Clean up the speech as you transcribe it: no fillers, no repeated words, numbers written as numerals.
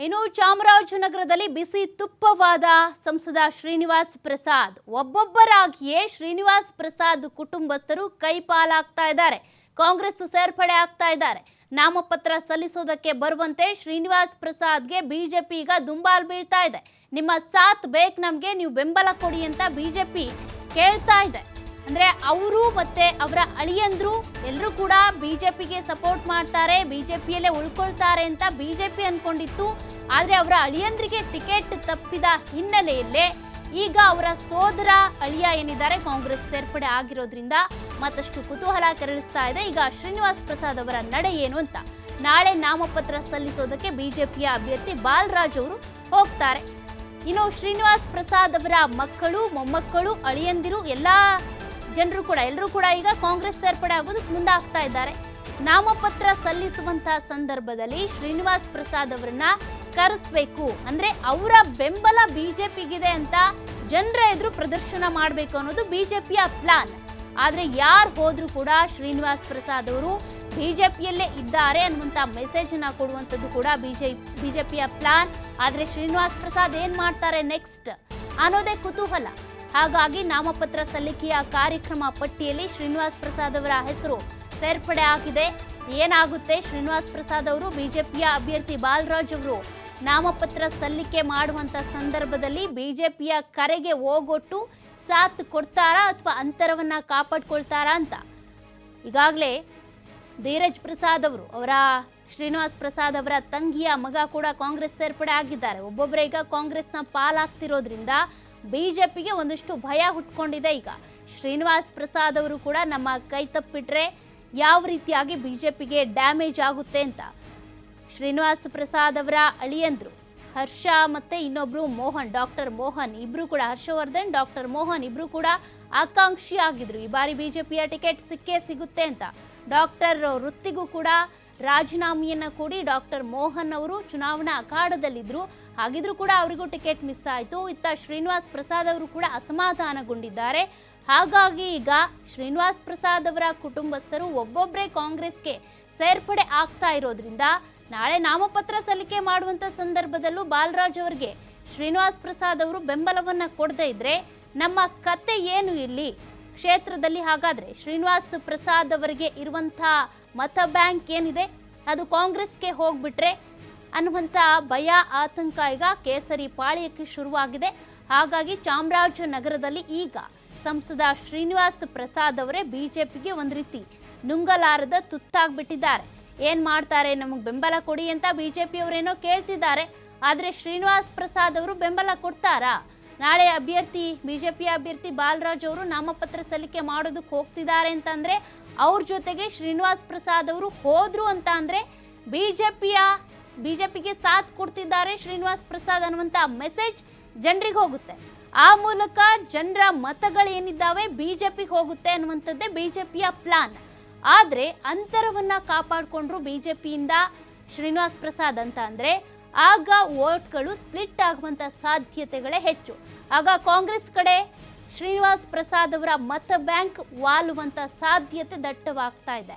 ಇನ್ನು ಚಾಮರಾಜನಗರದಲ್ಲಿ ಬಿಸಿ ತುಪ್ಪವಾದ ಸಂಸದ ಶ್ರೀನಿವಾಸ್ ಪ್ರಸಾದ್. ಒಬ್ಬೊಬ್ಬರಾಗಿಯೇ ಶ್ರೀನಿವಾಸ್ ಪ್ರಸಾದ್ ಕುಟುಂಬಸ್ಥರು ಕೈಪಾಲಾಗ್ತಾ ಇದ್ದಾರೆ. ಕಾಂಗ್ರೆಸ್ ಸೇರ್ಪಡೆ ಆಗ್ತಾ ಇದ್ದಾರೆ. ನಾಮಪತ್ರ ಸಲ್ಲಿಸೋದಕ್ಕೆ ಬರುವಂತೆ ಶ್ರೀನಿವಾಸ್ ಪ್ರಸಾದ್ಗೆ ಬಿಜೆಪಿ ಈಗ ದುಂಬಾಲು ಬೀಳ್ತಾ ಇದೆ. ನಿಮ್ಮ ಸಾಥ್ ಬೇಕು ನಮಗೆ, ನೀವು ಬೆಂಬಲ ಕೊಡಿ ಅಂತ ಬಿಜೆಪಿ ಕೇಳ್ತಾ ಇದೆ. ಅಂದ್ರೆ ಅವರು ಮತ್ತೆ ಅವರ ಅಳಿಯಂದ್ರು ಎಲ್ಲರೂ ಕೂಡ ಬಿಜೆಪಿಗೆ ಸಪೋರ್ಟ್ ಮಾಡ್ತಾರೆ, ಬಿಜೆಪಿಯಲ್ಲೇ ಉಳ್ಕೊಳ್ತಾರೆ ಅಂತ ಬಿಜೆಪಿ ಅನ್ಕೊಂಡಿತ್ತು. ಆದ್ರೆ ಅವರ ಅಳಿಯಂದ್ರಿಗೆ ಟಿಕೆಟ್ ತಪ್ಪಿದ ಹಿನ್ನೆಲೆಯಲ್ಲೇ ಈಗ ಅವರ ಸೋದರ ಅಳಿಯ ಏನಿದ್ದಾರೆ ಕಾಂಗ್ರೆಸ್ ಸೇರ್ಪಡೆ ಆಗಿರೋದ್ರಿಂದ ಮತ್ತಷ್ಟು ಕುತೂಹಲ ಕೆರಳಿಸ್ತಾ ಇದೆ. ಈಗ ಶ್ರೀನಿವಾಸ್ ಪ್ರಸಾದ್ ಅವರ ನಡೆ ಏನು ಅಂತ. ನಾಳೆ ನಾಮಪತ್ರ ಸಲ್ಲಿಸೋದಕ್ಕೆ ಬಿಜೆಪಿಯ ಅಭ್ಯರ್ಥಿ ಬಾಲರಾಜ್ ಅವರು ಹೋಗ್ತಾರೆ. ಇನ್ನು ಶ್ರೀನಿವಾಸ್ ಪ್ರಸಾದ್ ಅವರ ಮಕ್ಕಳು, ಮೊಮ್ಮಕ್ಕಳು, ಅಳಿಯಂದಿರು ಎಲ್ಲರೂ ಕೂಡ ಈಗ ಕಾಂಗ್ರೆಸ್ ಸೇರ್ಪಡೆ ಆಗೋದಕ್ಕೆ ಮುಂದಾಗ್ತಾ ಇದ್ದಾರೆ. ನಾಮಪತ್ರ ಸಲ್ಲಿಸುವಂತ ಸಂದರ್ಭದಲ್ಲಿ ಶ್ರೀನಿವಾಸ್ ಪ್ರಸಾದ್ ಅವರನ್ನ ಕರೆಸಬೇಕು, ಅಂದ್ರೆ ಅವರ ಬೆಂಬಲ ಬಿಜೆಪಿಗಿದೆ ಅಂತ ಜನರ ಎದುರು ಪ್ರದರ್ಶನ ಮಾಡಬೇಕು ಅನ್ನೋದು ಬಿಜೆಪಿಯ ಪ್ಲಾನ್. ಆದ್ರೆ ಯಾರು ಹೋದ್ರೂ ಕೂಡ ಶ್ರೀನಿವಾಸ್ ಪ್ರಸಾದ್ ಅವರು ಬಿಜೆಪಿಯಲ್ಲೇ ಇದ್ದಾರೆ ಅನ್ನುವಂತ ಮೆಸೇಜ್ ಅನ್ನ ಕೊಡುವಂಥದ್ದು ಕೂಡ ಬಿಜೆಪಿಯ ಪ್ಲಾನ್. ಆದ್ರೆ ಶ್ರೀನಿವಾಸ್ ಪ್ರಸಾದ್ ಏನ್ ಮಾಡ್ತಾರೆ ನೆಕ್ಸ್ಟ್ ಅನ್ನೋದೇ ಕುತೂಹಲ. ಹಾಗಾಗಿ ನಾಮಪತ್ರ ಸಲ್ಲಿಕೆಯ ಕಾರ್ಯಕ್ರಮ ಪಟ್ಟಿಯಲ್ಲಿ ಶ್ರೀನಿವಾಸ್ ಪ್ರಸಾದ್ ಅವರ ಹೆಸರು ಸೇರ್ಪಡೆ ಆಗಿದೆ. ಏನಾಗುತ್ತೆ, ಶ್ರೀನಿವಾಸ್ ಪ್ರಸಾದ್ ಅವರು ಬಿಜೆಪಿಯ ಅಭ್ಯರ್ಥಿ ಬಾಲರಾಜ್ ಅವರು ನಾಮಪತ್ರ ಸಲ್ಲಿಕೆ ಮಾಡುವಂತ ಸಂದರ್ಭದಲ್ಲಿ ಬಿಜೆಪಿಯ ಕರೆಗೆ ಓಗೊಟ್ಟು ಸಾಥ್ ಕೊಡ್ತಾರಾ ಅಥವಾ ಅಂತರವನ್ನ ಕಾಪಾಡ್ಕೊಳ್ತಾರಾ ಅಂತ ಈಗಾಗಲೇ ಧೀರಜ್ ಪ್ರಸಾದ್ ಅವರು, ಅವರ ಶ್ರೀನಿವಾಸ್ ಪ್ರಸಾದ್ ಅವರ ತಂಗಿಯ ಮಗ ಕೂಡ ಕಾಂಗ್ರೆಸ್ ಸೇರ್ಪಡೆ ಆಗಿದ್ದಾರೆ. ಒಬ್ಬೊಬ್ಬರೇ ಈಗ ಕಾಂಗ್ರೆಸ್ನ ಪಾಲಾಗ್ತಿರೋದ್ರಿಂದ ಬಿಜೆಪಿಗೆ ಒಂದಷ್ಟು ಭಯ ಹುಟ್ಕೊಂಡಿದೆ. ಈಗ ಶ್ರೀನಿವಾಸ್ ಪ್ರಸಾದ್ ಅವರು ಕೂಡ ನಮ್ಮ ಕೈ ತಪ್ಪಿಟ್ರೆ ಯಾವ ರೀತಿಯಾಗಿ ಬಿಜೆಪಿಗೆ ಡ್ಯಾಮೇಜ್ ಆಗುತ್ತೆ ಅಂತ ಶ್ರೀನಿವಾಸ್ ಪ್ರಸಾದ್ ಅವರ ಅಳಿಯಂದ್ರು ಹರ್ಷ ಮತ್ತೆ ಇನ್ನೊಬ್ರು ಮೋಹನ್, ಡಾಕ್ಟರ್ ಮೋಹನ್ ಇಬ್ರು ಕೂಡ, ಹರ್ಷವರ್ಧನ್ ಡಾಕ್ಟರ್ ಮೋಹನ್ ಇಬ್ರು ಕೂಡ ಆಕಾಂಕ್ಷಿ ಆಗಿದ್ರು. ಈ ಬಾರಿ ಬಿಜೆಪಿಯ ಟಿಕೆಟ್ ಸಿಕ್ಕೇ ಸಿಗುತ್ತೆ ಅಂತ. ಡಾಕ್ಟರ್ ವೃತ್ತಿಗೂ ಕೂಡ ರಾಜೀನಾಮೆಯನ್ನ ಕೊಡಿ ಡಾಕ್ಟರ್ ಮೋಹನ್ ಅವರು ಚುನಾವಣಾ ಅಖಾಡದಲ್ಲಿದ್ರು. ಹಾಗಿದ್ರು ಕೂಡ ಅವರಿಗೂ ಟಿಕೆಟ್ ಮಿಸ್ ಆಯಿತು. ಇತ್ತ ಶ್ರೀನಿವಾಸ್ ಪ್ರಸಾದ್ ಅವರು ಕೂಡ ಅಸಮಾಧಾನಗೊಂಡಿದ್ದಾರೆ. ಹಾಗಾಗಿ ಈಗ ಶ್ರೀನಿವಾಸ್ ಪ್ರಸಾದ್ ಅವರ ಕುಟುಂಬಸ್ಥರು ಒಬ್ಬೊಬ್ಬರೇ ಕಾಂಗ್ರೆಸ್ಗೆ ಸೇರ್ಪಡೆ ಆಗ್ತಾ ಇರೋದ್ರಿಂದ ನಾಳೆ ನಾಮಪತ್ರ ಸಲ್ಲಿಕೆ ಮಾಡುವಂತ ಸಂದರ್ಭದಲ್ಲೂ ಬಾಲರಾಜ್ ಅವರಿಗೆ ಶ್ರೀನಿವಾಸ್ ಪ್ರಸಾದ್ ಅವರು ಬೆಂಬಲವನ್ನ ಕೊಡದೇ ಇದ್ರೆ ನಮ್ಮ ಕತೆ ಏನು ಇಲ್ಲಿ ಕ್ಷೇತ್ರದಲ್ಲಿ? ಹಾಗಾದ್ರೆ ಶ್ರೀನಿವಾಸ್ ಪ್ರಸಾದ್ ಅವರಿಗೆ ಇರುವಂತ ಮತ ಬ್ಯಾಂಕ್ ಏನಿದೆ ಅದು ಕಾಂಗ್ರೆಸ್ಗೆ ಹೋಗ್ಬಿಟ್ರೆ ಅನ್ನುವಂಥ ಭಯ, ಆತಂಕ ಈಗ ಕೇಸರಿ ಪಾಳ್ಯಕ್ಕೆ ಶುರುವಾಗಿದೆ. ಹಾಗಾಗಿ ಚಾಮರಾಜನಗರದಲ್ಲಿ ಈಗ ಸಂಸದ ಶ್ರೀನಿವಾಸ್ ಪ್ರಸಾದ್ ಅವರೇ ಬಿಜೆಪಿಗೆ ಒಂದು ರೀತಿ ನುಂಗಲಾರದ ತುತ್ತಾಗ್ಬಿಟ್ಟಿದ್ದಾರೆ. ಏನ್ ಮಾಡ್ತಾರೆ, ನಮಗೆ ಬೆಂಬಲ ಕೊಡಿ ಅಂತ ಬಿಜೆಪಿ ಅವರೇನೋ ಕೇಳ್ತಿದ್ದಾರೆ. ಆದ್ರೆ ಶ್ರೀನಿವಾಸ್ ಪ್ರಸಾದ್ ಅವರು ಬೆಂಬಲ ಕೊಡ್ತಾರಾ? ನಾಳೆ ಬಿಜೆಪಿ ಅಭ್ಯರ್ಥಿ ಬಾಲರಾಜ್ ಅವರು ನಾಮಪತ್ರ ಸಲ್ಲಿಕೆ ಮಾಡೋದಕ್ಕೆ ಹೋಗ್ತಿದ್ದಾರೆ ಅಂತಂದ್ರೆ ಅವ್ರ ಜೊತೆಗೆ ಶ್ರೀನಿವಾಸ್ ಪ್ರಸಾದ್ ಅವರು ಹೋದ್ರು ಅಂತ ಅಂದ್ರೆ ಬಿಜೆಪಿಗೆ ಸಾಥ್ ಕೊಡ್ತಿದ್ದಾರೆ ಶ್ರೀನಿವಾಸ್ ಪ್ರಸಾದ್ ಅನ್ನುವಂತ ಮೆಸೇಜ್ ಜನರಿಗೆ ಹೋಗುತ್ತೆ. ಆ ಮೂಲಕ ಜನರ ಮತಗಳೇನಿದ್ದಾವೆ ಬಿಜೆಪಿಗೆ ಹೋಗುತ್ತೆ ಅನ್ನುವಂಥದ್ದೇ ಬಿಜೆಪಿಯ ಪ್ಲಾನ್. ಆದ್ರೆ ಅಂತರವನ್ನ ಕಾಪಾಡಿಕೊಂಡ್ರು ಬಿಜೆಪಿಯಿಂದ ಶ್ರೀನಿವಾಸ್ ಪ್ರಸಾದ್ ಅಂತ ಅಂದ್ರೆ ಆಗ ವೋಟ್ಗಳು ಸ್ಪ್ಲಿಟ್ ಆಗುವಂತ ಸಾಧ್ಯತೆಗಳೇ ಹೆಚ್ಚು. ಆಗ ಕಾಂಗ್ರೆಸ್ ಕಡೆ ಶ್ರೀನಿವಾಸ್ ಪ್ರಸಾದ್ ಅವರ ಮತ ಬ್ಯಾಂಕ್ ವಾಲುವಂತ ಸಾಧ್ಯತೆ ದಟ್ಟವಾಗ್ತಾ ಇದೆ.